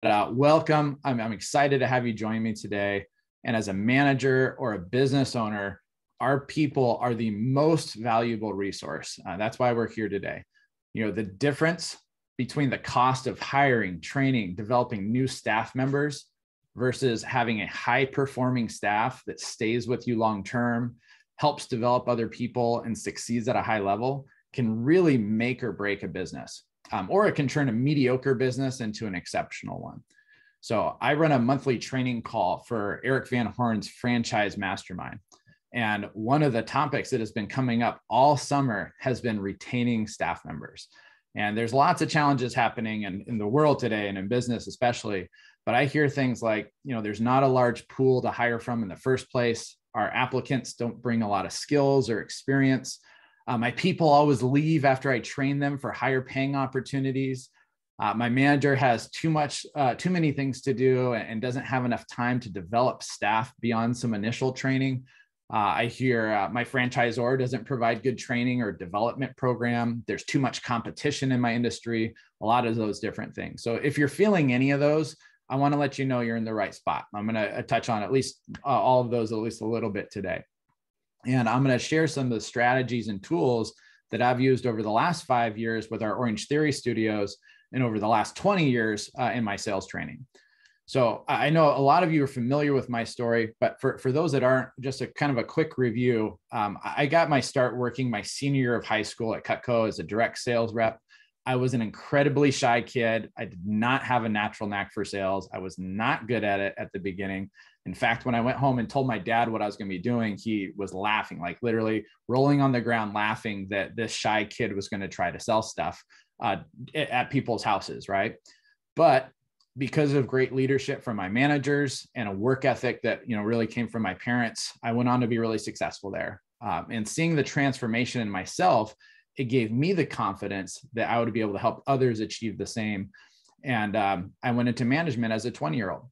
Welcome. I'm excited to have you join me today. And as a manager or a business owner, our people are the most valuable resource. That's why we're here today. You know, the difference between the cost of hiring, training, developing new staff members versus having a high-performing staff that stays with you long-term, helps develop other people, and succeeds at a high level can really make or break a business. Or it can turn a mediocre business into an exceptional one. So I run a monthly training call for Eric Van Horn's franchise mastermind. And one of the topics that has been coming up all summer has been retaining staff members. And there's lots of challenges happening in the world today and in business especially. But I hear things like, you know, there's not a large pool to hire from in the first place. Our applicants don't bring a lot of skills or experience. My people always leave after I train them for higher paying opportunities. My manager has too many things to do and doesn't have enough time to develop staff beyond some initial training. I hear my franchisor doesn't provide good training or development program. There's too much competition in my industry, a lot of those different things. So if you're feeling any of those, I want to let you know you're in the right spot. I'm going to touch on at least all of those, at least a little bit today. And I'm going to share some of the strategies and tools that I've used over the last 5 years with our Orange Theory studios and over the last 20 years in my sales training. So I know a lot of you are familiar with my story, but for those that aren't, just a kind of a quick review. I got my start working my senior year of high school at Cutco as a direct sales rep. I was an incredibly shy kid. I did not have a natural knack for sales. I was not good at it at the beginning. In fact, when I went home and told my dad what I was going to be doing, he was laughing, like literally rolling on the ground, laughing that this shy kid was going to try to sell stuff at people's houses, right? But because of great leadership from my managers and a work ethic that, you know, really came from my parents, I went on to be really successful there. And seeing the transformation in myself, it gave me the confidence that I would be able to help others achieve the same. And I went into management as a 20-year-old.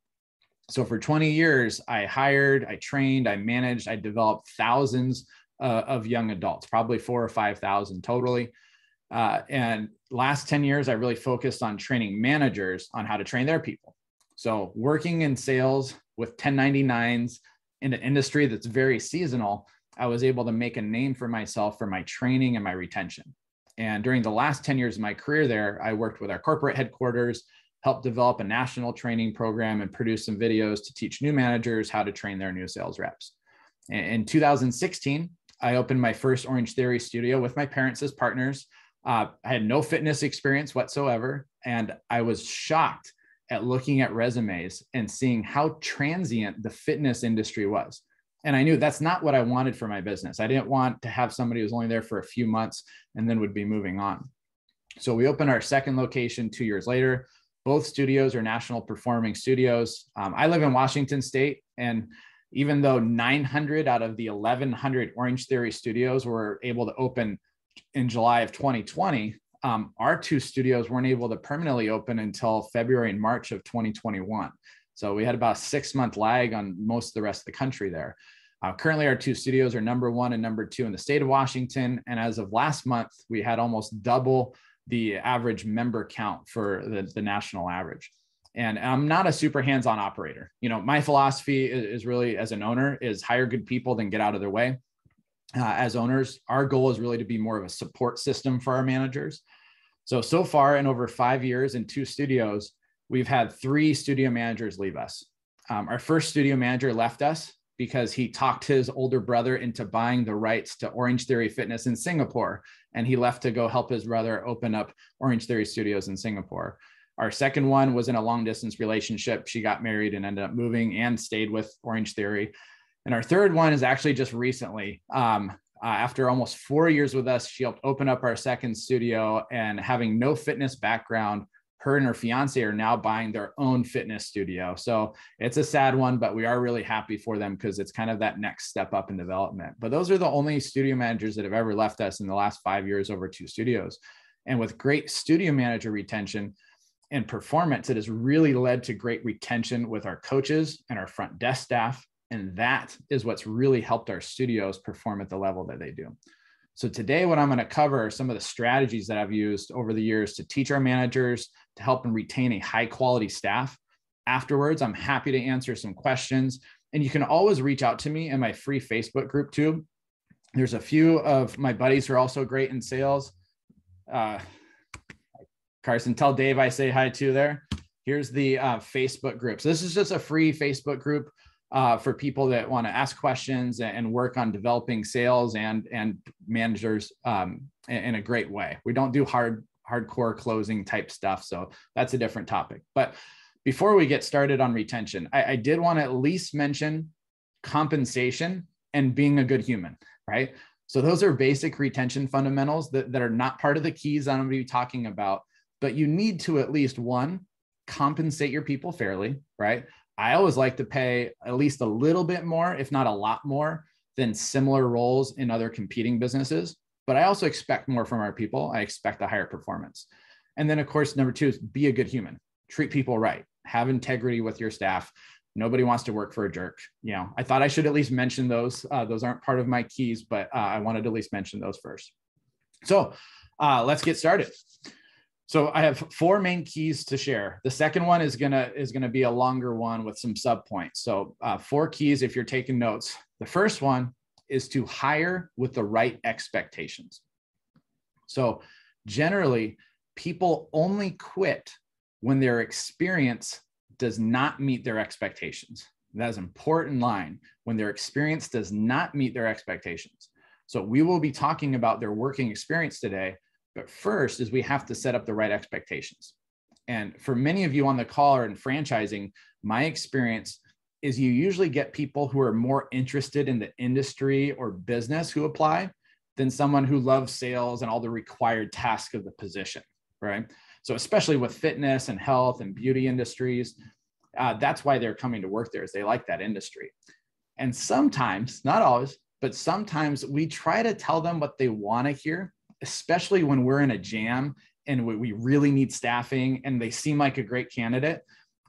So for 20 years, I hired, I trained, I managed, I developed thousands of young adults, probably 4,000 or 5,000 totally. And last 10 years, I really focused on training managers on how to train their people. So working in sales with 1099s in an industry that's very seasonal, I was able to make a name for myself for my training and my retention. And during the last 10 years of my career there, I worked with our corporate headquarters, helped develop a national training program, and produce some videos to teach new managers how to train their new sales reps. In 2016, I opened my first Orange Theory studio with my parents as partners. I had no fitness experience whatsoever, and I was shocked at looking at resumes and seeing how transient the fitness industry was. And I knew that's not what I wanted for my business. I didn't want to have somebody who was only there for a few months and then would be moving on. So we opened our second location 2 years later. Both studios are national performing studios. I live in Washington State, and even though 900 out of the 1,100 Orange Theory studios were able to open in July of 2020, our two studios weren't able to permanently open until February and March of 2021. So we had about a 6-month lag on most of the rest of the country there. Currently, our two studios are number 1 and number 2 in the state of Washington. And as of last month, we had almost double the average member count for the national average. And I'm not a super hands-on operator. You know, my philosophy is really, as an owner, is hire good people, then get out of their way. As owners, our goal is really to be more of a support system for our managers. So far in over 5 years in 2 studios, we've had 3 studio managers leave us. Our first studio manager left us because he talked his older brother into buying the rights to Orange Theory Fitness in Singapore. And he left to go help his brother open up Orange Theory Studios in Singapore. Our second one was in a long distance relationship. She got married and ended up moving and stayed with Orange Theory. And our third one is actually just recently. After almost 4 years with us, she helped open up our second studio, and having no fitness background, her and her fiance are now buying their own fitness studio. So it's a sad one, but we are really happy for them because it's kind of that next step up in development. But those are the only studio managers that have ever left us in the last 5 years over 2 studios. And with great studio manager retention and performance, it has really led to great retention with our coaches and our front desk staff. And that is what's really helped our studios perform at the level that they do. So today, what I'm going to cover are some of the strategies that I've used over the years to teach our managers to help them retain a high quality staff. Afterwards, I'm happy to answer some questions. And you can always reach out to me in my free Facebook group too. There's a few of my buddies who are also great in sales. Carson, tell Dave I say hi too there. Here's the Facebook group. So this is just a free Facebook group for people that want to ask questions and work on developing sales and managers in a great way. We don't do hardcore closing type stuff. So that's a different topic. But before we get started on retention, I did want to at least mention compensation and being a good human, right? So those are basic retention fundamentals that are not part of the keys I'm going to be talking about, but you need to at least, one, compensate your people fairly, right? I always like to pay at least a little bit more, if not a lot more, than similar roles in other competing businesses. But I also expect more from our people. I expect a higher performance. And then, of course, number two is be a good human. Treat people right. Have integrity with your staff. Nobody wants to work for a jerk. You know, I thought I should at least mention those. Those aren't part of my keys, but I wanted to at least mention those first. So let's get started. So I have 4 main keys to share. The second one is gonna be a longer one with some subpoints. So 4 keys if you're taking notes. The first one is to hire with the right expectations. So generally, people only quit when their experience does not meet their expectations. That is an important line, when their experience does not meet their expectations. So we will be talking about their working experience today, but first is we have to set up the right expectations. And for many of you on the call or in franchising, my experience is you usually get people who are more interested in the industry or business who apply than someone who loves sales and all the required tasks of the position, right? So especially with fitness and health and beauty industries, that's why they're coming to work there, is they like that industry. And sometimes, not always, but sometimes we try to tell them what they want to hear, especially when we're in a jam and we really need staffing and they seem like a great candidate.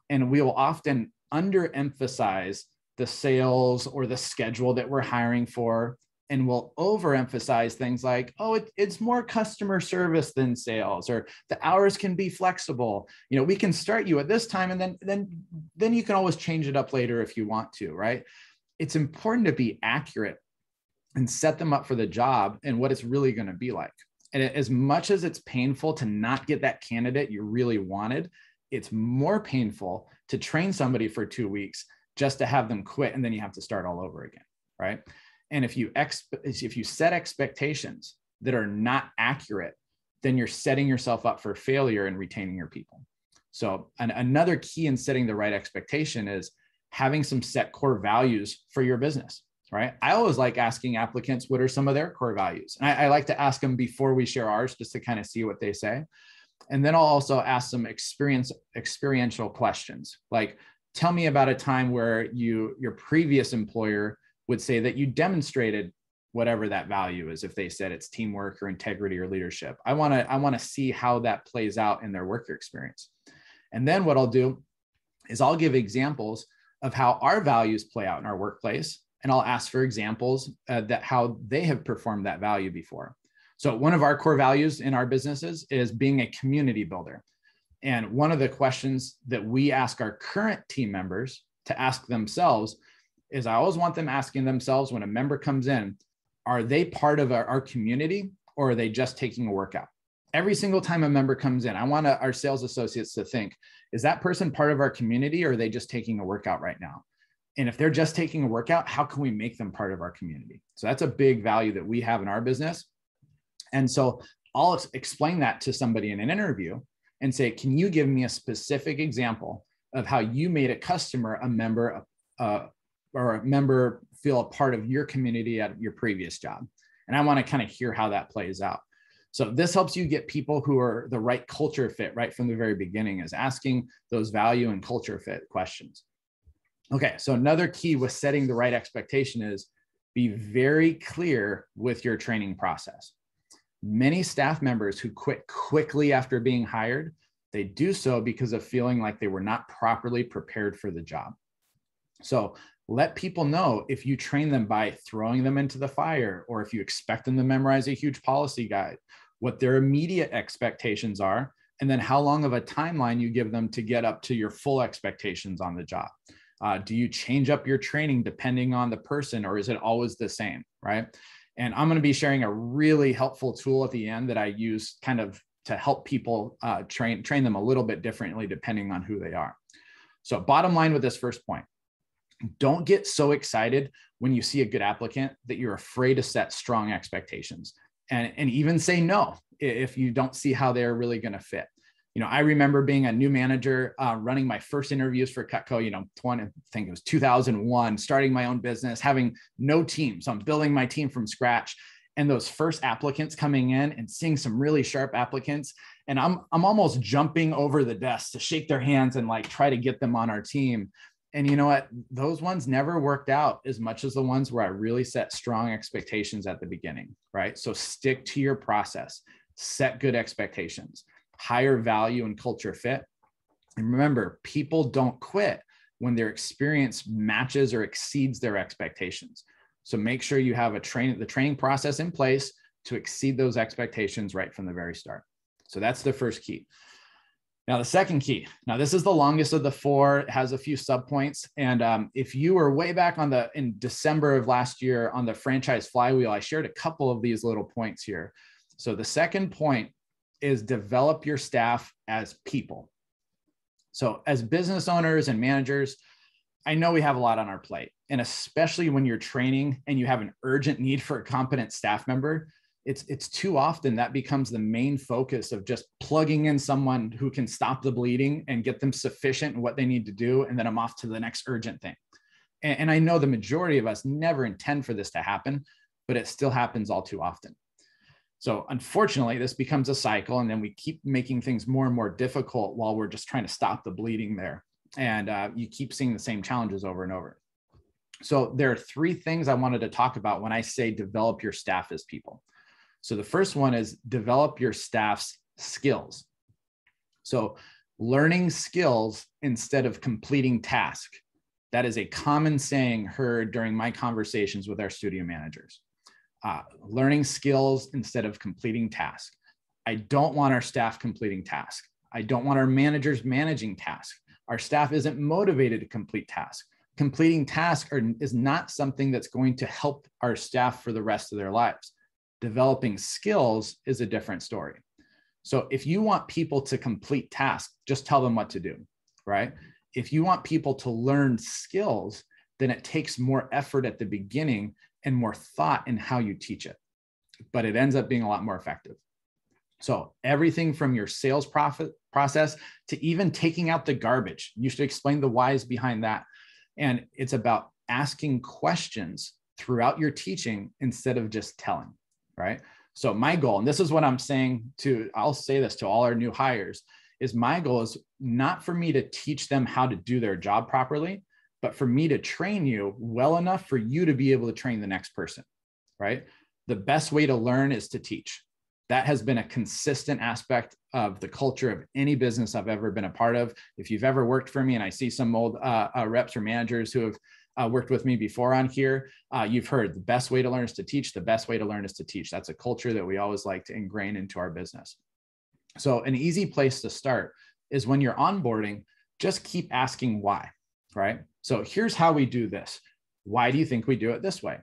And we will often underemphasize the sales or the schedule that we're hiring for. And we'll overemphasize things like, oh, it's more customer service than sales, or the hours can be flexible. You know, we can start you at this time, and then you can always change it up later if you want to, right? It's important to be accurate and set them up for the job and what it's really going to be like. And as much as it's painful to not get that candidate you really wanted, it's more painful to train somebody for 2 weeks just to have them quit, and then you have to start all over again, right? And if you set expectations that are not accurate, then you're setting yourself up for failure in retaining your people. So another key in setting the right expectation is having some set core values for your business, right? I always like asking applicants, what are some of their core values? And I like to ask them before we share ours, just to kind of see what they say. And then I'll also ask some experiential questions, like, tell me about a time where your previous employer would say that you demonstrated whatever that value is. If they said it's teamwork or integrity or leadership, I want to see how that plays out in their work experience. And then what I'll do is I'll give examples of how our values play out in our workplace. And I'll ask for examples that how they have performed that value before. So one of our core values in our businesses is being a community builder. And one of the questions that we ask our current team members to ask themselves is, I always want them asking themselves when a member comes in, are they part of our community, or are they just taking a workout? Every single time a member comes in, I want our sales associates to think, is that person part of our community, or are they just taking a workout right now? And if they're just taking a workout, how can we make them part of our community? So that's a big value that we have in our business. And so I'll explain that to somebody in an interview and say, can you give me a specific example of how you made a customer a member or a member feel a part of your community at your previous job? And I want to kind of hear how that plays out. So this helps you get people who are the right culture fit right from the very beginning, is asking those value and culture fit questions. Okay, so another key with setting the right expectation is be very clear with your training process. Many staff members who quit quickly after being hired, they do so because of feeling like they were not properly prepared for the job. So Let people know if you train them by throwing them into the fire, or if you expect them to memorize a huge policy guide, what their immediate expectations are, and then how long of a timeline you give them to get up to your full expectations on the job. Do you change up your training depending on the person, or is it always the same, right? And I'm going to be sharing a really helpful tool at the end that I use kind of to help people train them a little bit differently depending on who they are. So bottom line with this first point, don't get so excited when you see a good applicant that you're afraid to set strong expectations and even say no if you don't see how they're really going to fit. You know, I remember being a new manager, running my first interviews for Cutco, I think it was 2001, starting my own business, having no team. So I'm building my team from scratch. And those first applicants coming in and seeing some really sharp applicants. And I'm almost jumping over the desk to shake their hands and like try to get them on our team. And you know what? Those ones never worked out as much as the ones where I really set strong expectations at the beginning, right? So stick to your process, set good expectations, higher value and culture fit. And remember, people don't quit when their experience matches or exceeds their expectations. So make sure you have the training process in place to exceed those expectations right from the very start. So that's the first key. Now, the second key. Now, this is the longest of the four. It has a few subpoints. And if you were way back in December of last year on the franchise flywheel, I shared a couple of these little points here. So the second point is develop your staff as people. So as business owners and managers, I know we have a lot on our plate, and especially when you're training and you have an urgent need for a competent staff member, it's too often that becomes the main focus of just plugging in someone who can stop the bleeding and get them sufficient in what they need to do. And then I'm off to the next urgent thing. And I know the majority of us never intend for this to happen, but it still happens all too often. So unfortunately, this becomes a cycle, and then we keep making things more and more difficult while we're just trying to stop the bleeding there. And you keep seeing the same challenges over and over. So there are three things I wanted to talk about when I say develop your staff as people. So the first one is develop your staff's skills. So learning skills instead of completing tasks. That is a common saying heard during my conversations with our studio managers. Learning skills instead of completing tasks. I don't want our staff completing tasks. I don't want our managers managing tasks. Our staff isn't motivated to complete tasks. Completing tasks is not something that's going to help our staff for the rest of their lives. Developing skills is a different story. So if you want people to complete tasks, just tell them what to do, right? If you want people to learn skills, then it takes more effort at the beginning and more thought in how you teach it, but it ends up being a lot more effective. So everything from your sales process to even taking out the garbage, you should explain the whys behind that. And it's about asking questions throughout your teaching instead of just telling, right? So my goal, and this is what I'm saying I'll say this to all our new hires, is my goal is not for me to teach them how to do their job properly, but for me to train you well enough for you to be able to train the next person, right? The best way to learn is to teach. That has been a consistent aspect of the culture of any business I've ever been a part of. If you've ever worked for me, and I see some old reps or managers who have worked with me before on here, you've heard the best way to learn is to teach. The best way to learn is to teach. That's a culture that we always like to ingrain into our business. So an easy place to start is when you're onboarding, just keep asking why, right? So here's how we do this. Why do you think we do it this way?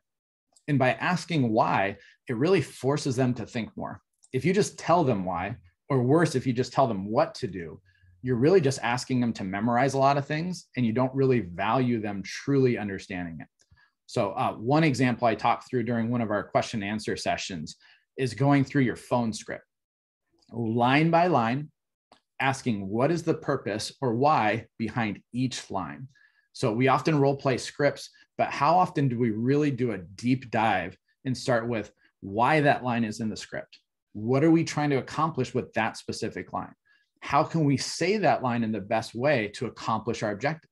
And by asking why, it really forces them to think more. If you just tell them why, or worse, if you just tell them what to do, you're really just asking them to memorize a lot of things, and you don't really value them truly understanding it. So one example I talked through during one of our question and answer sessions is going through your phone script, line by line, asking what is the purpose or why behind each line. So we often role play scripts, but how often do we really do a deep dive and start with why that line is in the script? What are we trying to accomplish with that specific line? How can we say that line in the best way to accomplish our objective?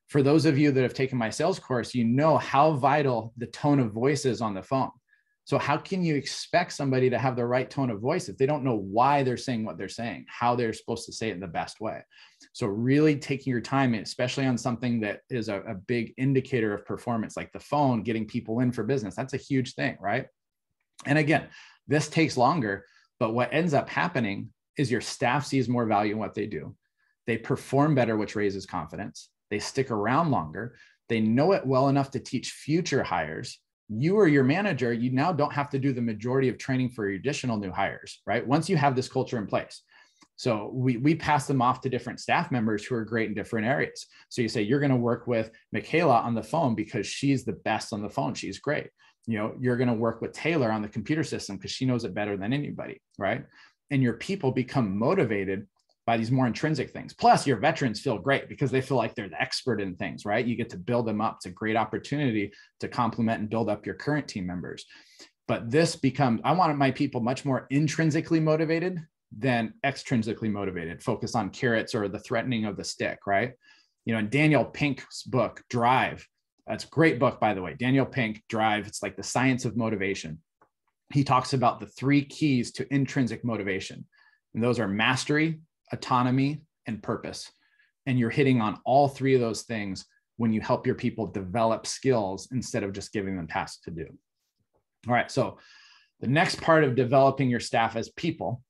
For those of you that have taken my sales course, you know how vital the tone of voice is on the phone. So how can you expect somebody to have the right tone of voice if they don't know why they're saying what they're saying, how they're supposed to say it in the best way? So really taking your time, especially on something that is a big indicator of performance, like the phone, getting people in for business, that's a huge thing, right? And again, this takes longer, but what ends up happening is your staff sees more value in what they do. They perform better, which raises confidence. They stick around longer. They know it well enough to teach future hires. You or your manager, you now don't have to do the majority of training for your additional new hires, right? Once you have this culture in place. So we pass them off to different staff members who are great in different areas. So you say, you're going to work with Michaela on the phone because she's the best on the phone. She's great. You're going to work with Taylor on the computer system because she knows it better than anybody, right? And your people become motivated by these more intrinsic things. Plus, your veterans feel great because they feel like they're the expert in things, right? You get to build them up. It's a great opportunity to complement and build up your current team members. But this becomes, I want my people much more intrinsically motivated than extrinsically motivated, focus on carrots or the threatening of the stick, right? In Daniel Pink's book, Drive, that's a great book, by the way, Daniel Pink, Drive, it's like the science of motivation. He talks about the 3 keys to intrinsic motivation. And those are mastery, autonomy, and purpose. And you're hitting on all 3 of those things when you help your people develop skills instead of just giving them tasks to do. All right, so the next part of developing your staff as people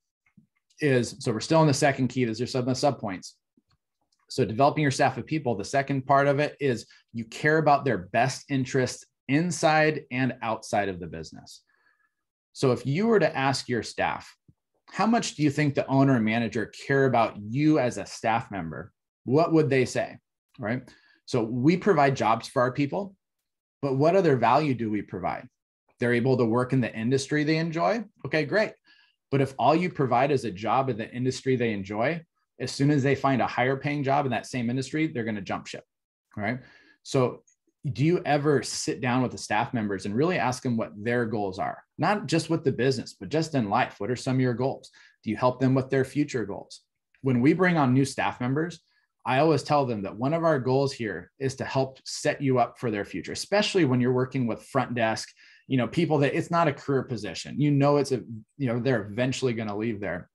is, so we're still in the second key, those are some of the subpoints. So developing your staff of people, the second part of it is you care about their best interests inside and outside of the business. So if you were to ask your staff, how much do you think the owner and manager care about you as a staff member? What would they say, right? So we provide jobs for our people, but what other value do we provide? They're able to work in the industry they enjoy. Okay, great. But if all you provide is a job in the industry they enjoy, as soon as they find a higher paying job in that same industry, they're going to jump ship, right? So do you ever sit down with the staff members and really ask them what their goals are? Not just with the business, but just in life. What are some of your goals? Do you help them with their future goals? When we bring on new staff members, I always tell them that one of our goals here is to help set you up for their future, especially when you're working with front desk, people that it's not a career position. It's they're eventually going to leave there.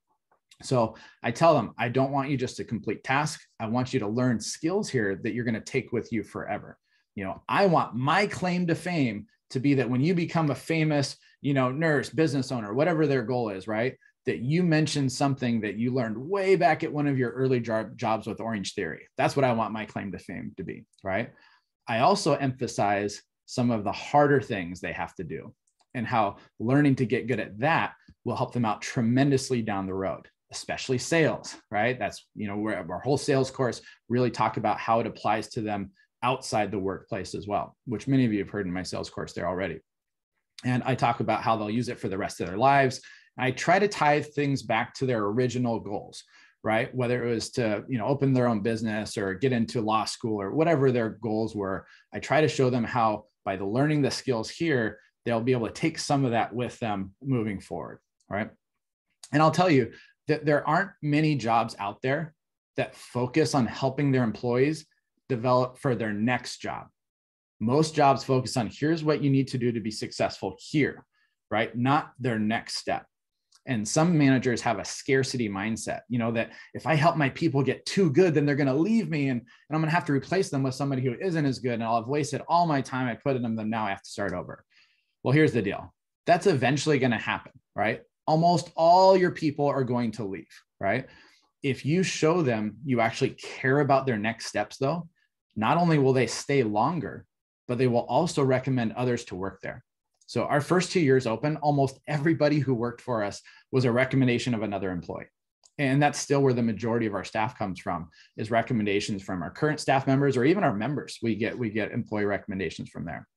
So I tell them, I don't want you just to complete tasks. I want you to learn skills here that you're going to take with you forever. I want my claim to fame to be that when you become a famous, nurse, business owner, whatever their goal is, right? That you mentioned something that you learned way back at one of your early jobs with Orange Theory. That's what I want my claim to fame to be, right? I also emphasize some of the harder things they have to do and how learning to get good at that will help them out tremendously down the road, especially sales, right? That's, where our whole sales course really talk about how it applies to them outside the workplace as well, which many of you have heard in my sales course there already. And I talk about how they'll use it for the rest of their lives. I try to tie things back to their original goals, right? Whether it was to, open their own business or get into law school or whatever their goals were. I try to show them how by learning the skills here, they'll be able to take some of that with them moving forward, right? And I'll tell you that there aren't many jobs out there that focus on helping their employees develop for their next job. Most jobs focus on here's what you need to do to be successful here, right? Not their next step. And some managers have a scarcity mindset, that if I help my people get too good, then they're going to leave me and I'm going to have to replace them with somebody who isn't as good. And I'll have wasted all my time I put in them. Now I have to start over. Well, here's the deal. That's eventually going to happen, right? Almost all your people are going to leave, right? If you show them you actually care about their next steps, though, not only will they stay longer, but they will also recommend others to work there. So our first 2 years open, almost everybody who worked for us was a recommendation of another employee. And that's still where the majority of our staff comes from, is recommendations from our current staff members or even our members. We get employee recommendations from there.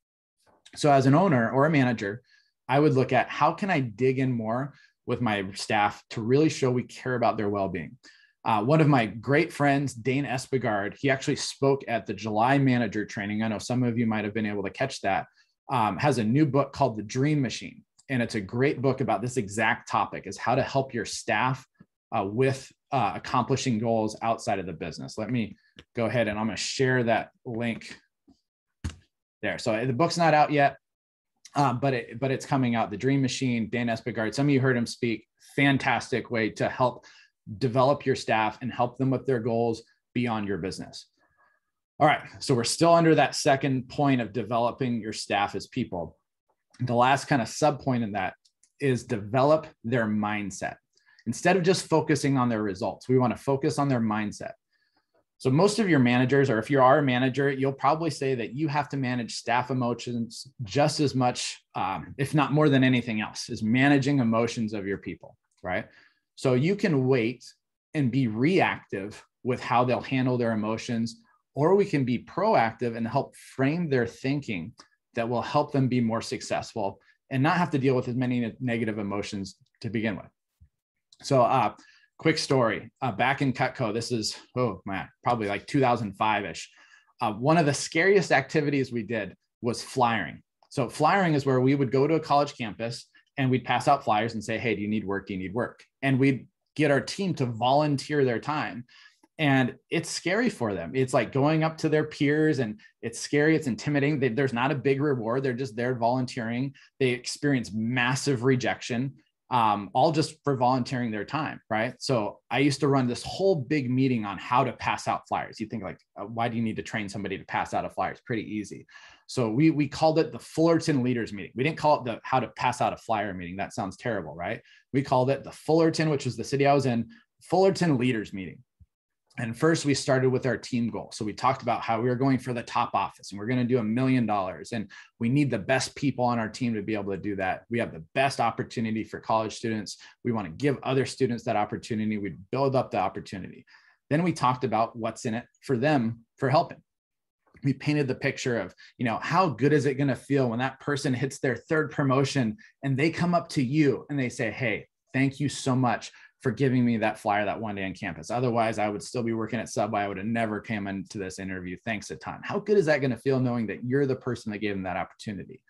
So as an owner or a manager, I would look at how can I dig in more with my staff to really show we care about their well-being. One of my great friends, Dane Espigard, he actually spoke at the July manager training. I know some of you might have been able to catch that. Has a new book called The Dream Machine. And it's a great book about this exact topic, is how to help your staff with accomplishing goals outside of the business. Let me go ahead and I'm going to share that link there. So the book's not out yet. but it's coming out. The Dream Machine, Dan Espegard, some of you heard him speak. Fantastic way to help develop your staff and help them with their goals beyond your business. All right, so we're still under that second point of developing your staff as people. The last kind of sub point in that is develop their mindset. Instead of just focusing on their results, we want to focus on their mindset. So most of your managers, or if you are a manager, you'll probably say that you have to manage staff emotions just as much, if not more than anything else, is managing emotions of your people, right? So you can wait and be reactive with how they'll handle their emotions, or we can be proactive and help frame their thinking that will help them be more successful and not have to deal with as many negative emotions to begin with. So quick story, back in Cutco, this is, probably like 2005-ish. One of the scariest activities we did was flyering. So flyering is where we would go to a college campus and we'd pass out flyers and say, hey, do you need work? Do you need work? And we'd get our team to volunteer their time. And it's scary for them. It's like going up to their peers, and it's scary. It's intimidating. There's not a big reward. They're just there volunteering. They experience massive rejection, all just for volunteering their time, right? So I used to run this whole big meeting on how to pass out flyers. You think like, why do you need to train somebody to pass out a flyer? It's pretty easy. So we called it the Fullerton Leaders Meeting. We didn't call it the how to pass out a flyer meeting. That sounds terrible, right? We called it the Fullerton, which was the city I was in, Fullerton Leaders Meeting. And first we started with our team goal. So we talked about how we were going for the top office and we're going to do $1 million. And we need the best people on our team to be able to do that. We have the best opportunity for college students. We want to give other students that opportunity. We build up the opportunity. Then we talked about what's in it for them for helping. We painted the picture of, how good is it going to feel when that person hits their third promotion and they come up to you and they say, hey, thank you so much for giving me that flyer that one day on campus. Otherwise, I would still be working at Subway. I would have never come into this interview. Thanks a ton. How good is that going to feel knowing that you're the person that gave them that opportunity?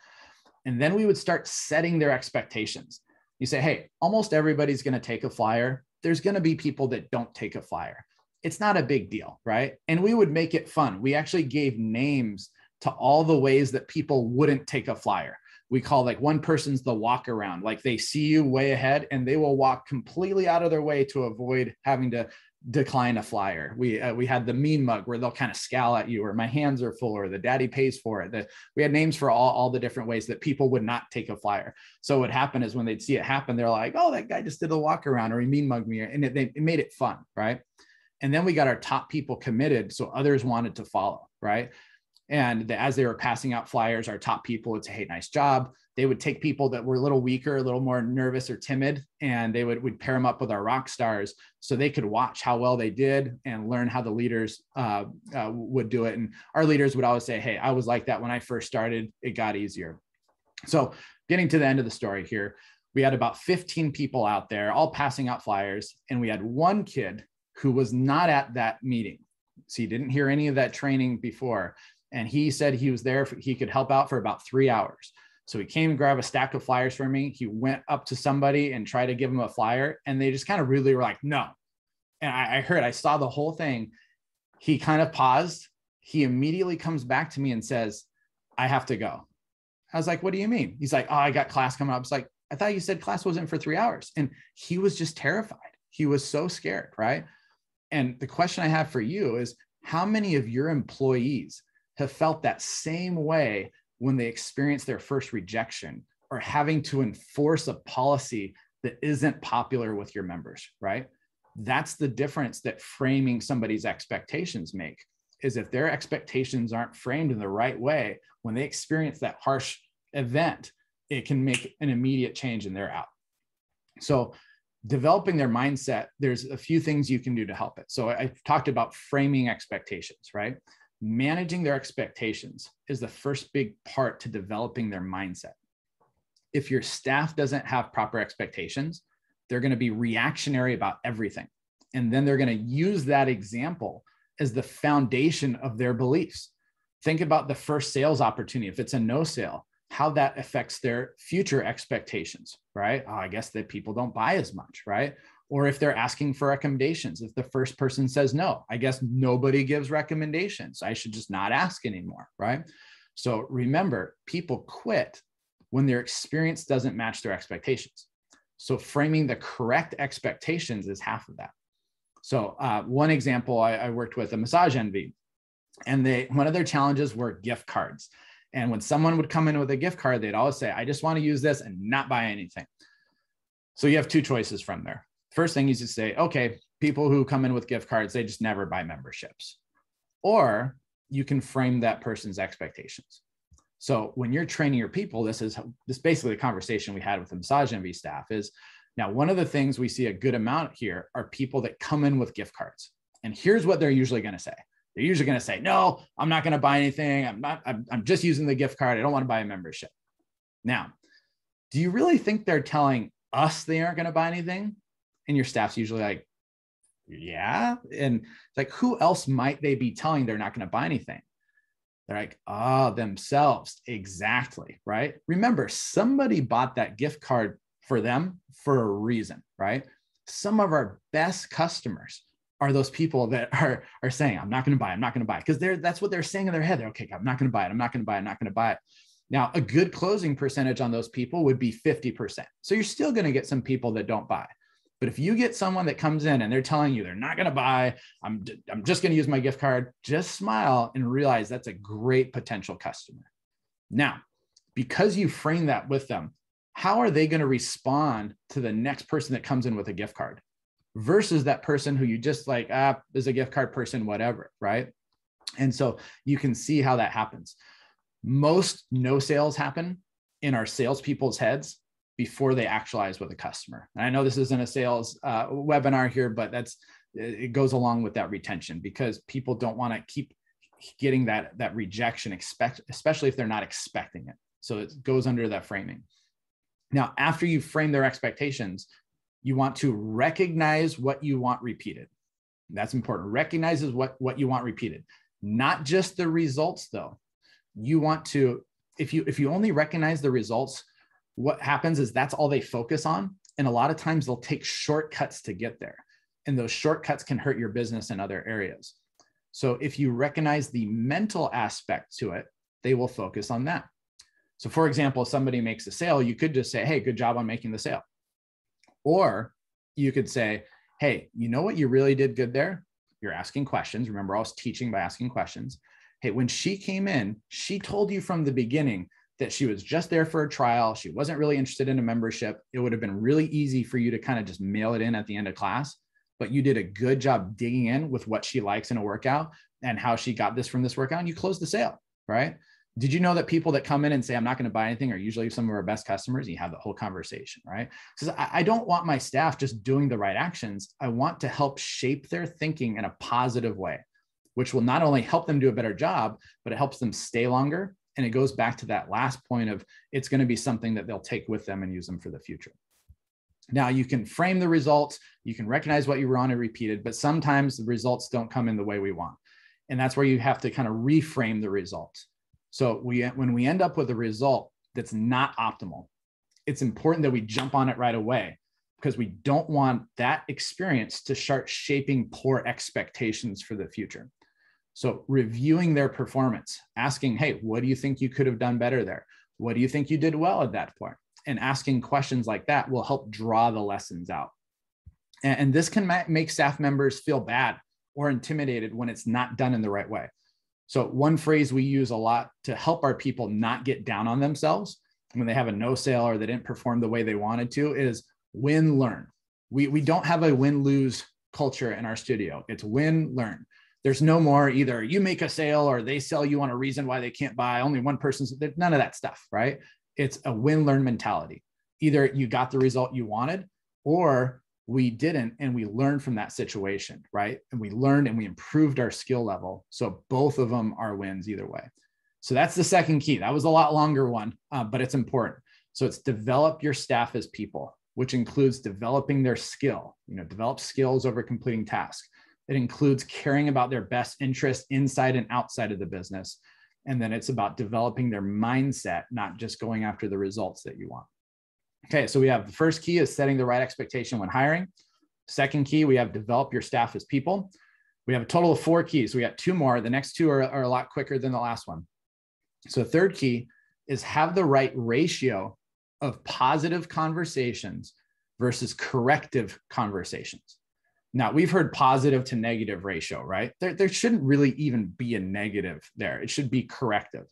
And then we would start setting their expectations. You say, hey, almost everybody's going to take a flyer. There's going to be people that don't take a flyer. It's not a big deal, right? And we would make it fun. We actually gave names to all the ways that people wouldn't take a flyer. We call like one person's the walk around, like they see you way ahead and they will walk completely out of their way to avoid having to decline a flyer. We had the mean mug where they'll kind of scowl at you, or my hands are full, or the daddy pays for it. We had names for all the different ways that people would not take a flyer. So what happened is when they'd see it happen, they're like, oh, that guy just did a walk around, or he mean mugged me. And it made it fun, right? And then we got our top people committed, so others wanted to follow, right? And as they were passing out flyers, our top people would say, hey, nice job. They would take people that were a little weaker, a little more nervous or timid, and we'd pair them up with our rock stars so they could watch how well they did and learn how the leaders would do it. And our leaders would always say, hey, I was like that when I first started. It got easier. So getting to the end of the story here, we had about 15 people out there all passing out flyers, and we had one kid who was not at that meeting. So he didn't hear any of that training before. And he said he was there, he could help out for about 3 hours. So he came and grabbed a stack of flyers for me. He went up to somebody and tried to give him a flyer. And they just kind of really were like, no. And I saw the whole thing. He kind of paused. He immediately comes back to me and says, I have to go. I was like, what do you mean? He's like, oh, I got class coming up. It's like, I thought you said class wasn't for 3 hours. And he was just terrified. He was so scared, right? And the question I have for you is, how many of your employees have felt that same way when they experience their first rejection or having to enforce a policy that isn't popular with your members, right? That's the difference that framing somebody's expectations make, is if their expectations aren't framed in the right way, when they experience that harsh event, it can make an immediate change and they're out. So developing their mindset, there's a few things you can do to help it. So I talked about framing expectations, right? Managing their expectations is the first big part to developing their mindset. If your staff doesn't have proper expectations, they're going to be reactionary about everything. And then they're going to use that example as the foundation of their beliefs. Think about the first sales opportunity. If it's a no sale, how that affects their future expectations, right? Oh, I guess that people don't buy as much, right? Or if they're asking for recommendations, if the first person says no, I guess nobody gives recommendations. I should just not ask anymore, right? So remember, people quit when their experience doesn't match their expectations. So framing the correct expectations is half of that. So one example, I worked with a massage envy, and one of their challenges were gift cards. And when someone would come in with a gift card, they'd always say, I just want to use this and not buy anything. So you have two choices from there. First thing is to say, okay, people who come in with gift cards, they just never buy memberships. Or you can frame that person's expectations. So when you're training your people, this basically the conversation we had with the massage envy staff is, now one of the things we see a good amount here are people that come in with gift cards. And here's what they're usually going to say. They're usually going to say, no, I'm not going to buy anything. I'm just using the gift card. I don't want to buy a membership. Now, do you really think they're telling us they aren't going to buy anything? And your staff's usually like, yeah. And it's like, who else might they be telling they're not going to buy anything? They're like, themselves. Exactly. Right. Remember, somebody bought that gift card for them for a reason, right? Some of our best customers are those people that are saying, I'm not going to buy, I'm not going to buy, because that's what they're saying in their head. They're okay, I'm not going to buy it. I'm not going to buy it. I'm not going to buy it. Now, a good closing percentage on those people would be 50%. So you're still going to get some people that don't buy. But if you get someone that comes in and they're telling you they're not going to buy, I'm just going to use my gift card, just smile and realize that's a great potential customer. Now, because you frame that with them, how are they going to respond to the next person that comes in with a gift card versus that person who you just like, is a gift card person, whatever, right? And so you can see how that happens. Most no sales happen in our salespeople's heads before they actualize with a customer. And I know this isn't a sales webinar here, but it goes along with that retention, because people don't want to keep getting that rejection, especially if they're not expecting it. So it goes under that framing. Now, after you frame their expectations, you want to recognize what you want repeated. That's important. Recognizes what you want repeated, not just the results though. You want to, if you only recognize the results, what happens is that's all they focus on. And a lot of times they'll take shortcuts to get there. And those shortcuts can hurt your business in other areas. So if you recognize the mental aspect to it, they will focus on that. So for example, if somebody makes a sale, you could just say, hey, good job on making the sale. Or you could say, hey, you know what you really did good there? You're asking questions. Remember, I was teaching by asking questions. Hey, when she came in, she told you from the beginning that she was just there for a trial. She wasn't really interested in a membership. It would have been really easy for you to kind of just mail it in at the end of class, but you did a good job digging in with what she likes in a workout and how she got this from this workout, and you closed the sale, right? Did you know that people that come in and say, I'm not going to buy anything, are usually some of our best customers? And you have the whole conversation, right? Because I don't want my staff just doing the right actions. I want to help shape their thinking in a positive way, which will not only help them do a better job, but it helps them stay longer. And it goes back to that last point of it's going to be something that they'll take with them and use them for the future. Now, you can frame the results. You can recognize what you want and repeated, but sometimes the results don't come in the way we want. And that's where you have to kind of reframe the results. So when we end up with a result that's not optimal, it's important that we jump on it right away, because we don't want that experience to start shaping poor expectations for the future. So reviewing their performance, asking, hey, what do you think you could have done better there? What do you think you did well at that point? And asking questions like that will help draw the lessons out. And this can make staff members feel bad or intimidated when it's not done in the right way. So one phrase we use a lot to help our people not get down on themselves when they have a no sale or they didn't perform the way they wanted to is win, learn. We don't have a win-lose culture in our studio. It's win, learn. There's no more either you make a sale or they sell you on a reason why they can't buy. Only one person's, none of that stuff, right? It's a win-learn mentality. Either you got the result you wanted or we didn't, and we learned from that situation, right? And we learned and we improved our skill level. So both of them are wins either way. So that's the second key. That was a lot longer one, but it's important. So it's develop your staff as people, which includes developing their skill, develop skills over completing tasks. It includes caring about their best interests inside and outside of the business. And then it's about developing their mindset, not just going after the results that you want. Okay, so we have the first key is setting the right expectation when hiring. Second key, we have develop your staff as people. We have a total of 4 keys. We got 2 more. The next 2 are a lot quicker than the last one. So third key is have the right ratio of positive conversations versus corrective conversations. Now, we've heard positive to negative ratio, right? There shouldn't really even be a negative there. It should be corrective.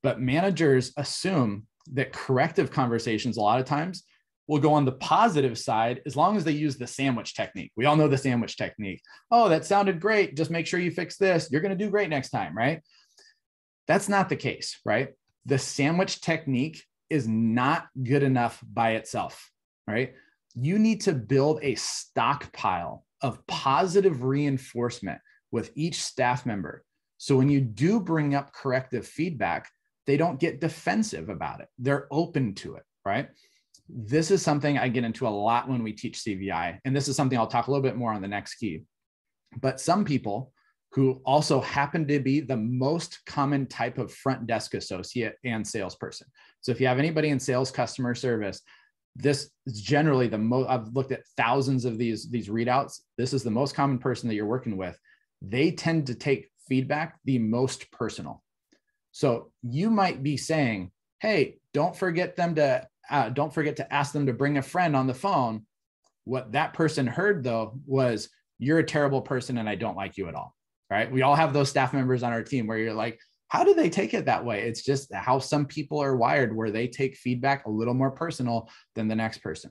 But managers assume that corrective conversations a lot of times will go on the positive side as long as they use the sandwich technique. We all know the sandwich technique. Oh, that sounded great. Just make sure you fix this. You're going to do great next time, right? That's not the case, right? The sandwich technique is not good enough by itself, right? You need to build a stockpile of positive reinforcement with each staff member. So when you do bring up corrective feedback, they don't get defensive about it. They're open to it, right? This is something I get into a lot when we teach CVI. And this is something I'll talk a little bit more on the next key. But some people who also happen to be the most common type of front desk associate and salesperson. So if you have anybody in sales customer service, this is generally the most, I've looked at thousands of these readouts. This is the most common person that you're working with. They tend to take feedback the most personal. So you might be saying, hey, don't forget to ask them to bring a friend on the phone. What that person heard though was, you're a terrible person and I don't like you at all, right? We all have those staff members on our team where you're like, how do they take it that way? It's just how some people are wired, where they take feedback a little more personal than the next person.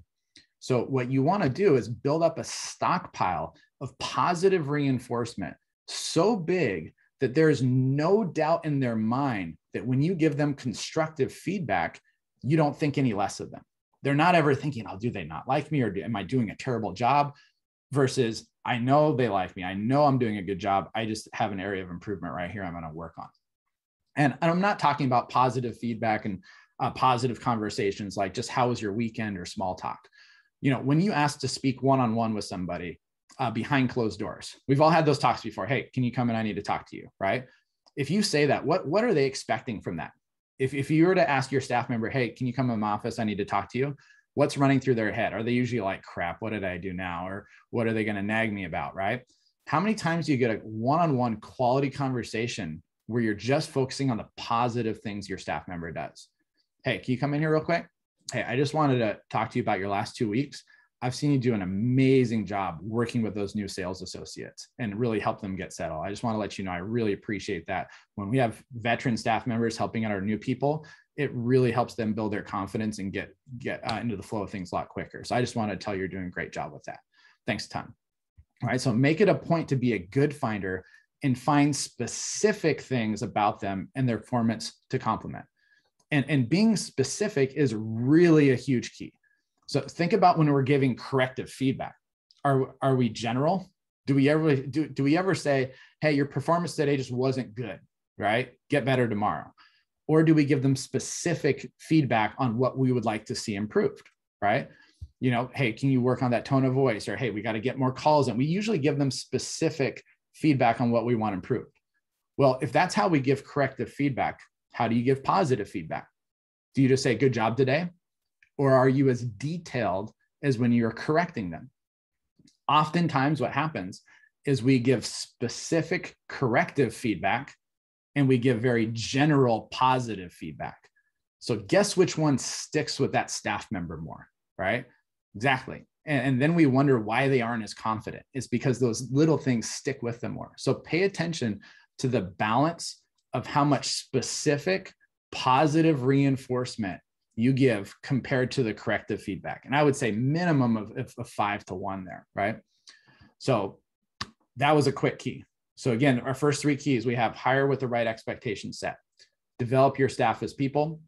So what you want to do is build up a stockpile of positive reinforcement so big that there is no doubt in their mind that when you give them constructive feedback, you don't think any less of them. They're not ever thinking, oh, do they not like me? Or am I doing a terrible job? Versus, I know they like me. I know I'm doing a good job. I just have an area of improvement right here I'm going to work on. And I'm not talking about positive feedback and positive conversations like just how was your weekend or small talk. You know, when you ask to speak one-on-one with somebody behind closed doors, we've all had those talks before. Hey, can you come in? I need to talk to you, right? If you say that, what are they expecting from that? If you were to ask your staff member, hey, can you come in my office? I need to talk to you. What's running through their head? Are they usually like, crap, what did I do now? Or what are they going to nag me about, right? How many times do you get a one-on-one quality conversation where you're just focusing on the positive things your staff member does? Hey, can you come in here real quick? Hey, I just wanted to talk to you about your last 2 weeks. I've seen you do an amazing job working with those new sales associates and really help them get settled. I just want to let you know, I really appreciate that. When we have veteran staff members helping out our new people, it really helps them build their confidence and get into the flow of things a lot quicker. So I just want to tell you, you're doing a great job with that. Thanks a ton. All right. So make it a point to be a good finder and find specific things about them and their performance to compliment. And being specific is really a huge key. So think about when we're giving corrective feedback. Are we general? Do we ever say, hey, your performance today just wasn't good, right? Get better tomorrow. Or do we give them specific feedback on what we would like to see improved, right? You know, hey, can you work on that tone of voice? Or hey, we got to get more calls in. We usually give them specific feedback on what we want improved. Well, if that's how we give corrective feedback, how do you give positive feedback? Do you just say, good job today? Or are you as detailed as when you're correcting them? Oftentimes what happens is we give specific corrective feedback and we give very general positive feedback. So guess which one sticks with that staff member more, right? Exactly. And then we wonder why they aren't as confident. It's because those little things stick with them more. So pay attention to the balance of how much specific positive reinforcement you give compared to the corrective feedback. And I would say minimum of 5 to 1 there, right? So that was a quick key. So again, our first 3 keys, we have hire with the right expectations set, develop your staff as people.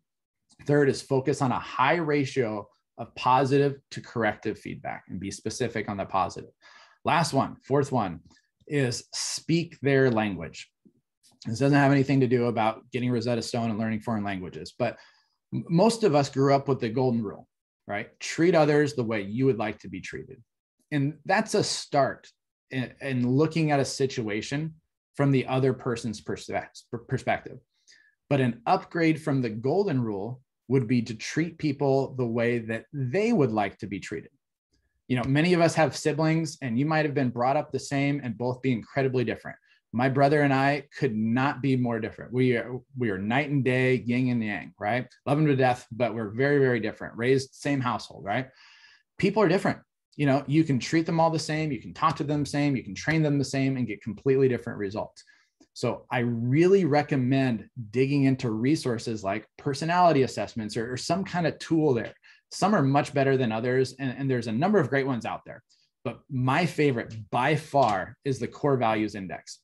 Third is focus on a high ratio of positive to corrective feedback and be specific on the positive. Last one, fourth one, is speak their language. This doesn't have anything to do about getting Rosetta Stone and learning foreign languages, but most of us grew up with the golden rule, right? Treat others the way you would like to be treated. And that's a start in looking at a situation from the other person's perspective. But an upgrade from the golden rule would be to treat people the way that they would like to be treated. You know, many of us have siblings and you might have been brought up the same and both be incredibly different. My brother and I could not be more different. We are night and day, yin and yang, right? Love him to death, but we're very, very different. Raised same household, right? People are different. You can treat them all the same. You can talk to them the same. You can train them the same and get completely different results. So I really recommend digging into resources like personality assessments or some kind of tool there. Some are much better than others, and there's a number of great ones out there. But my favorite by far is the Core Values Index.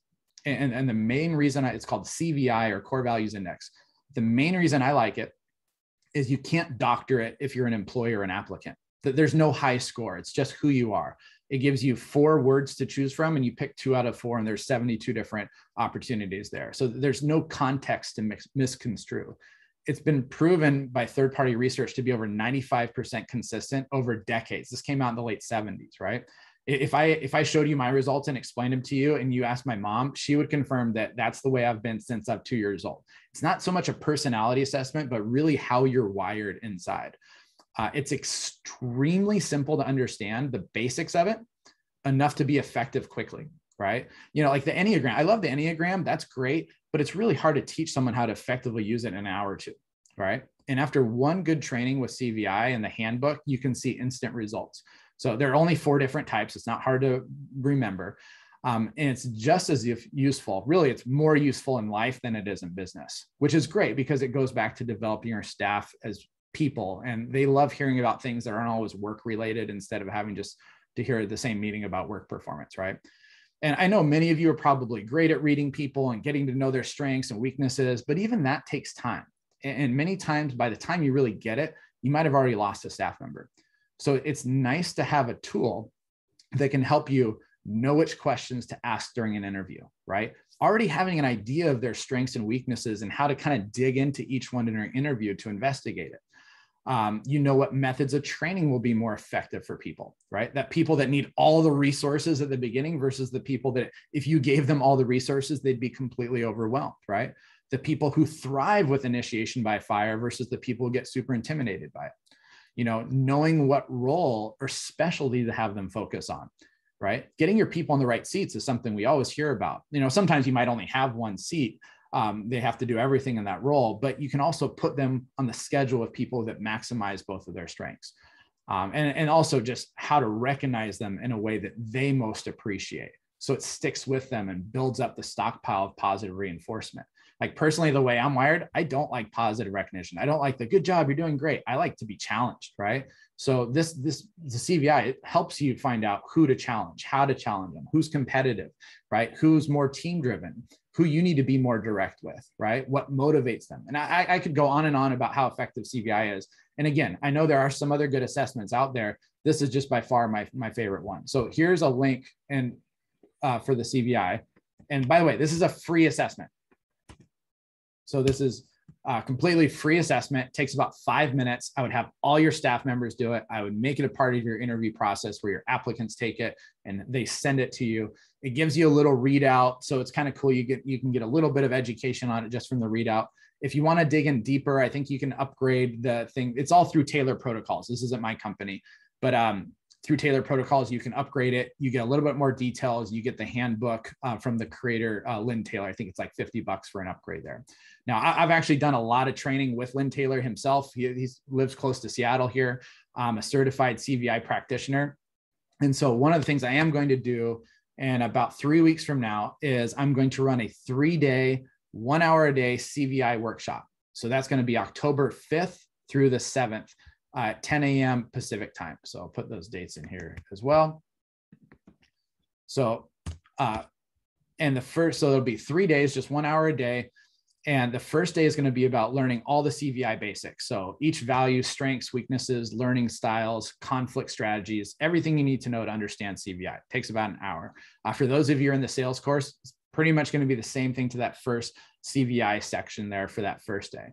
And the main reason it's called CVI or Core Values Index. The main reason I like it is you can't doctor it if you're an employee or an applicant. There's no high score. It's just who you are. It gives you 4 words to choose from, and you pick 2 out of 4, and there's 72 different opportunities there. So there's no context to misconstrue. It's been proven by third-party research to be over 95% consistent over decades. This came out in the late 70s, right? If I showed you my results and explained them to you, and you asked my mom, she would confirm that that's the way I've been since I'm 2 years old. It's not so much a personality assessment, but really how you're wired inside. It's extremely simple to understand the basics of it, enough to be effective quickly, right? Like the Enneagram. I love the Enneagram. That's great, but it's really hard to teach someone how to effectively use it in an hour or 2, right? And after one good training with CVI and the handbook, you can see instant results. So there are only 4 different types. It's not hard to remember. And it's just as useful. Really, it's more useful in life than it is in business, which is great because it goes back to developing your staff as people. And they love hearing about things that aren't always work related instead of having just to hear the same meeting about work performance, right? And I know many of you are probably great at reading people and getting to know their strengths and weaknesses, but even that takes time. And many times by the time you really get it, you might have already lost a staff member. So it's nice to have a tool that can help you know which questions to ask during an interview, right? Already having an idea of their strengths and weaknesses and how to kind of dig into each one in an interview to investigate it. What methods of training will be more effective for people, right? That people that need all the resources at the beginning versus the people that if you gave them all the resources, they'd be completely overwhelmed, right? The people who thrive with initiation by fire versus the people who get super intimidated by it. Knowing what role or specialty to have them focus on, right? Getting your people in the right seats is something we always hear about. Sometimes you might only have one seat. They have to do everything in that role, but you can also put them on the schedule of people that maximize both of their strengths. And also just how to recognize them in a way that they most appreciate. So it sticks with them and builds up the stockpile of positive reinforcement. Like personally, the way I'm wired, I don't like positive recognition. I don't like the good job, you're doing great. I like to be challenged, right? So the CVI, it helps you find out who to challenge, how to challenge them, who's competitive, right? Who's more team driven, who you need to be more direct with, right? What motivates them. And I could go on and on about how effective CVI is. And again, I know there are some other good assessments out there. This is just by far my favorite one. So here's a link for the CVI. And by the way, this is a free assessment. So this is a completely free assessment. It takes about 5 minutes. I would have all your staff members do it. I would make it a part of your interview process where your applicants take it and they send it to you. It gives you a little readout. So it's kind of cool. You can get a little bit of education on it just from the readout. If you want to dig in deeper, I think you can upgrade the thing. It's all through Taylor Protocols. This isn't my company, but through Taylor Protocols, you can upgrade it. You get a little bit more details. You get the handbook from the creator, Lynn Taylor. I think it's like $50 for an upgrade there. Now, I've actually done a lot of training with Lynn Taylor himself. He lives close to Seattle here. I'm a certified CVI practitioner. And so one of the things I am going to do in about 3 weeks from now is I'm going to run a 3-day, 1 hour a day CVI workshop. So that's going to be October 5th through the 7th. At 10 a.m. Pacific time. So I'll put those dates in here as well. So, there'll be 3 days, just 1 hour a day. And the first day is going to be about learning all the CVI basics. So each value, strengths, weaknesses, learning styles, conflict strategies, everything you need to know to understand CVI. It takes about an hour. For those of you who are in the sales course, it's pretty much going to be the same thing to that first CVI section there for that first day.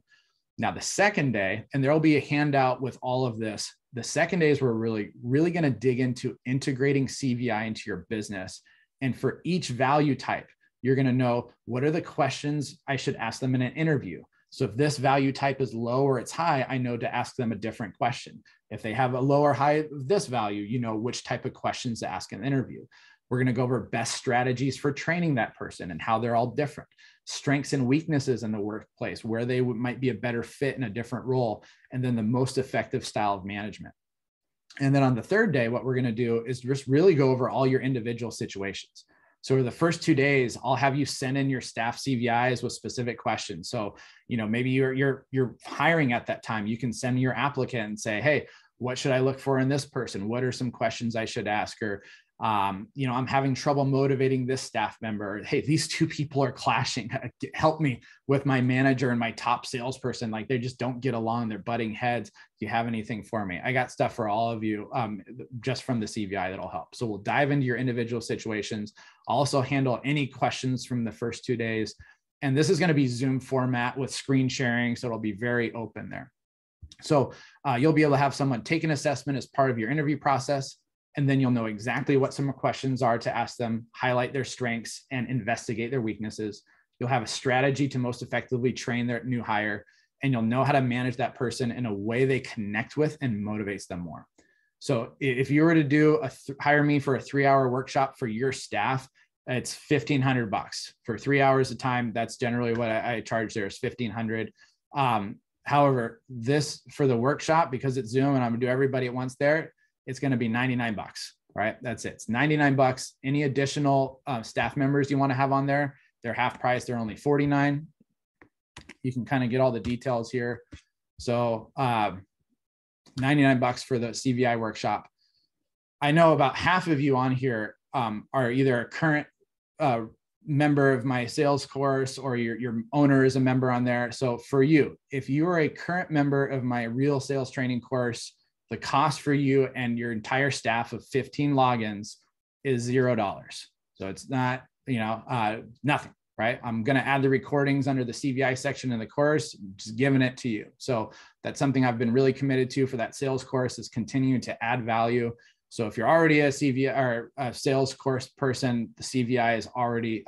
Now, the second day, and there'll be a handout with all of this. The second day is we're really going to dig into integrating CVI into your business. And for each value type, you're going to know what are the questions I should ask them in an interview. So if this value type is low or it's high, I know to ask them a different question. If they have a low or high of this value, you know which type of questions to ask in an interview. We're going to go over best strategies for training that person and how they're all different, strengths and weaknesses in the workplace, where they might be a better fit in a different role, and then the most effective style of management. And then on the third day, what we're going to do is just really go over all your individual situations. So for the first 2 days, I'll have you send in your staff CVIs with specific questions. So, maybe you're hiring at that time. You can send your applicant and say, hey, what should I look for in this person? What are some questions I should ask? Or, I'm having trouble motivating this staff member. Hey, these two people are clashing. Help me with my manager and my top salesperson. Like, they just don't get along. They're butting heads. Do you have anything for me? I got stuff for all of you just from the CVI that'll help. So we'll dive into your individual situations. I'll also handle any questions from the first 2 days. And this is going to be Zoom format with screen sharing. So it'll be very open there. So you'll be able to have someone take an assessment as part of your interview process. And then you'll know exactly what some questions are to ask them, highlight their strengths, and investigate their weaknesses. You'll have a strategy to most effectively train their new hire, and you'll know how to manage that person in a way they connect with and motivates them more. So if you were to hire me for a 3-hour workshop for your staff, it's $1,500 for 3 hours of time. That's generally what I charge there, is $1,500. However, this for the workshop, because it's Zoom and I'm gonna do everybody at once there, it's going to be $99, right? That's it. It's $99. Any additional staff members you want to have on there, they're half price. They're only $49. You can kind of get all the details here. So $99 for the CVI workshop. I know about half of you on here are either a current member of my sales course, or your owner is a member on there. So for you, if you are a current member of my real sales training course, the cost for you and your entire staff of 15 logins is $0. So it's not, nothing, right? I'm going to add the recordings under the CVI section of the course, just giving it to you. So that's something I've been really committed to for that sales course, is continuing to add value. So if you're already a CVI or a sales course person, the CVI is already,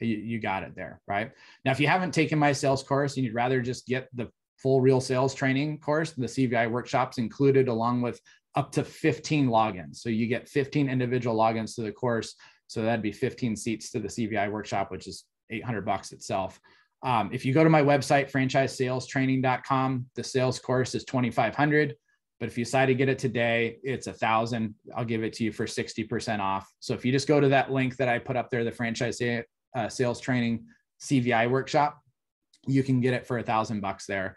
you got it there, right? Now, if you haven't taken my sales course and you'd rather just get the full real sales training course, the CVI workshops included, along with up to 15 logins. So you get 15 individual logins to the course. So that'd be 15 seats to the CVI workshop, which is $800 itself. If you go to my website, franchiseSalesTraining.com, the sales course is $2,500. But if you decide to get it today, it's $1,000. I'll give it to you for 60% off. So if you just go to that link that I put up there, the Franchise Sales Training CVI workshop, you can get it for $1,000 there.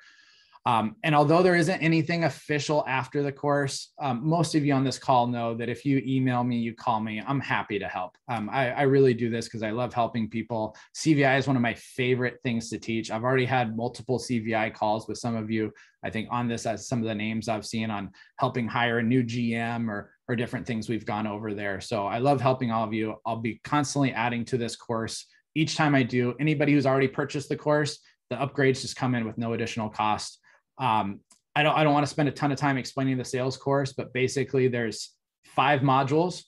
And although there isn't anything official after the course, most of you on this call know that if you email me, you call me, I'm happy to help. I really do this because I love helping people. CVI is one of my favorite things to teach. I've already had multiple CVI calls with some of you, I think, on this, as some of the names I've seen on helping hire a new GM or different things we've gone over there. So I love helping all of you. I'll be constantly adding to this course each time I do. Anybody who's already purchased the course, the upgrades just come in with no additional cost. I don't want to spend a ton of time explaining the sales course, but basically there's 5 modules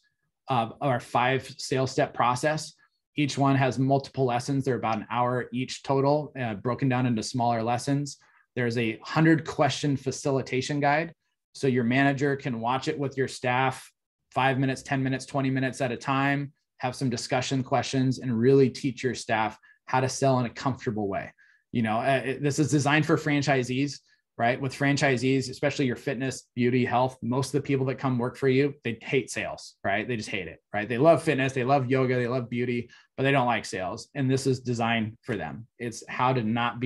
of our 5 sales step process. Each one has multiple lessons. They're about an hour each total, broken down into smaller lessons. There's a 100-question facilitation guide. So your manager can watch it with your staff 5 minutes, 10 minutes, 20 minutes at a time, have some discussion questions, and really teach your staff how to sell in a comfortable way. This is designed for franchisees, right? With franchisees, especially your fitness, beauty, health, most of the people that come work for you, they hate sales, right? They just hate it, right? They love fitness, they love yoga, they love beauty, but they don't like sales. And this is designed for them. It's how to not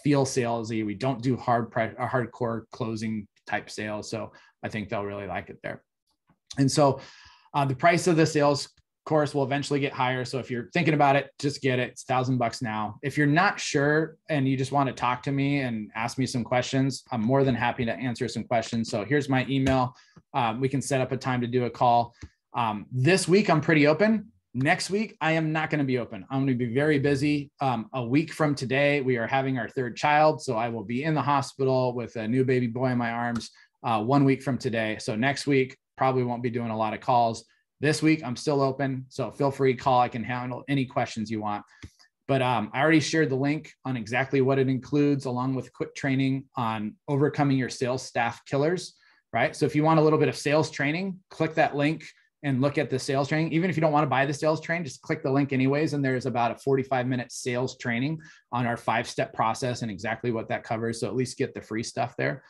feel salesy. We don't do hardcore closing type sales. So I think they'll really like it there. And so the price of the sales course will eventually get higher. So if you're thinking about it, just get it. It's $1,000 now. If you're not sure and you just want to talk to me and ask me some questions, I'm more than happy to answer some questions. So here's my email. We can set up a time to do a call. This week, I'm pretty open. Next week, I am not going to be open. I'm going to be very busy. A week from today, we are having our 3rd child. So I will be in the hospital with a new baby boy in my arms 1 week from today. So next week, probably won't be doing a lot of calls. This week, I'm still open, so feel free to call. I can handle any questions you want. But I already shared the link on exactly what it includes, along with quick training on overcoming your sales staff killers, right? So if you want a little bit of sales training, click that link. and look at the sales training. Even if you don't want to buy the sales training, just click the link anyways. And there's about a 45-minute sales training on our 5-step process and exactly what that covers. So at least get the free stuff there.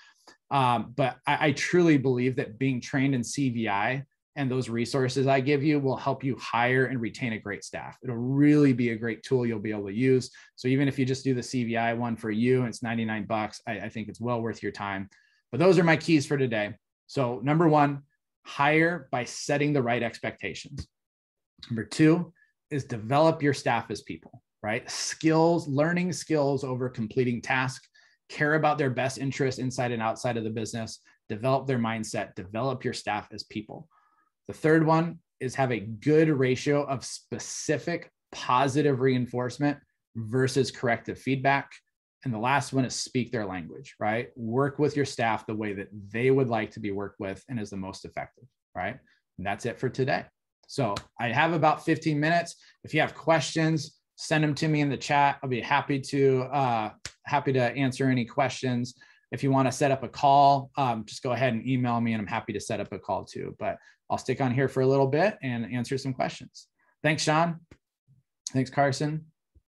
But I truly believe that being trained in CVI and those resources I give you will help you hire and retain a great staff. It'll really be a great tool you'll be able to use. So even if you just do the CVI one for you, and it's $99, I think it's well worth your time. But those are my keys for today. So number 1, hire by setting the right expectations. Number 2 is develop your staff as people, right? Skills, learning skills over completing tasks, care about their best interests inside and outside of the business, develop their mindset, develop your staff as people. The third one is have a good ratio of specific positive reinforcement versus corrective feedback. And the last one is speak their language, right? Work with your staff the way that they would like to be worked with and is the most effective, right? And that's it for today. So I have about 15 minutes. If you have questions, send them to me in the chat. I'll be happy to answer any questions. If you want to set up a call, just go ahead and email me and I'm happy to set up a call too. But I'll stick on here for a little bit and answer some questions. Thanks, Sean. Thanks, Carson.